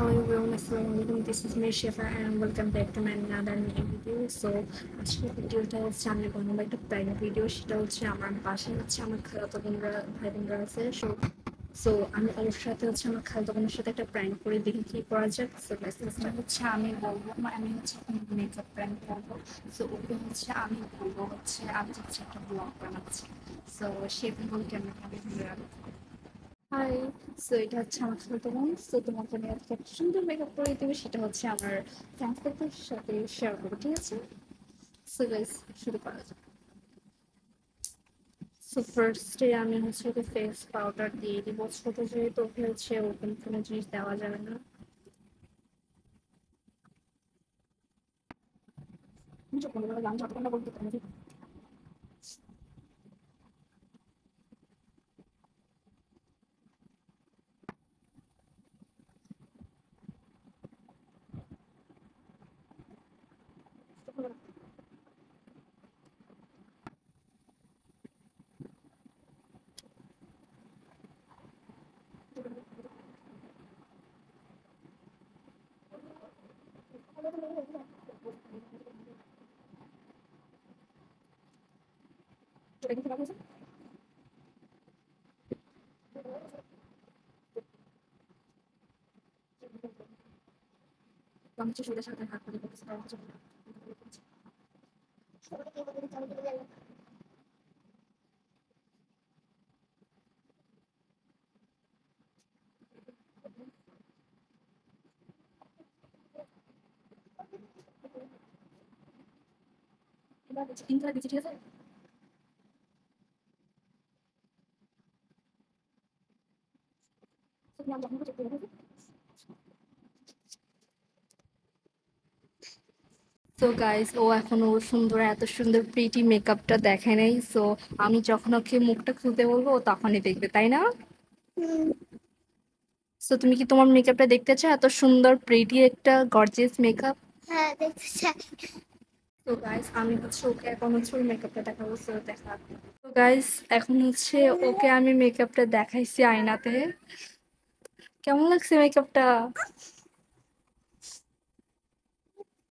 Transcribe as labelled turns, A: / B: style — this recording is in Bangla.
A: Hello everyone, Assalamualaikum. This is me Shifa and welcome back to my another new video. So আজকের ভিডিওটা হচ্ছে আমি বানাবো একটা প্র্যাঙ্ক ভিডিও। সেটা হচ্ছে আমার বাসায় হচ্ছে আমার খালাতো বোনরা ভাই বোনরা আছে। সো আমি ওর সাথে হচ্ছে আমার খালাতো বোনের সাথে একটা প্র্যাঙ্ক করে দেখি কি করা যায়। সো মেসেজটা হচ্ছে আমি বলবো, আমি হচ্ছে মেকআপ প্র্যাঙ্ক করবো। সো ওকে হচ্ছে আমি বলবো হচ্ছে আমি হচ্ছে একটা ব্লগ বানাচ্ছি। সো সে বলবে ক্যামেরা ধরে রাখবো। হাই, সো এটা হচ্ছে আমার খালাতো বোন। সো তোমাকে আমি আজকে একটা সুন্দর মেকআপ করে দেবো, সেটা হচ্ছে আমার ফ্রেন্ডসদের সাথে শেয়ার করবো, ঠিক আছে? সো গাইস, শুরু করা যাক। সো ফার্স্টে আমি হচ্ছে ওকে ফেস পাউডার দিয়ে দিব। ছোট যেহেতু ওকে হচ্ছে ওপেন কোনো জিনিস দেওয়া যাবে না। যখন গান যতক্ষণ বলতে পারি আমি হচ্ছে সুবিধার সাথে হাত করে করতেছি, কারণ হচ্ছে এবার হচ্ছে 3 কালার দিচ্ছি, ঠিক আছে? আমি যখন চেক করে দেখি। সো গাইস, ও এখন ওর সুন্দর এত সুন্দর প্রিটি মেকআপটা দেখায় নাই। সো আমি যখন ওকে মুখটা খুলতে বলবো ও তখনই দেখবে, তাই না? সো তুমি কি তোমার মেকআপটা দেখতে চাও? এত সুন্দর প্রিটি একটা গর্জিয়াস মেকআপ।
B: হ্যাঁ, দেখতে চাই।
A: তো গাইস, আমি হচ্ছে ওকে এখন হচ্ছে ওর মেকআপটা দেখাবো। সো দেখা। তো গাইস, এখন হচ্ছে ওকে আমি মেকআপটা দেখাইছি আয়নাতে। কেমন লাগছে মেকআপটা?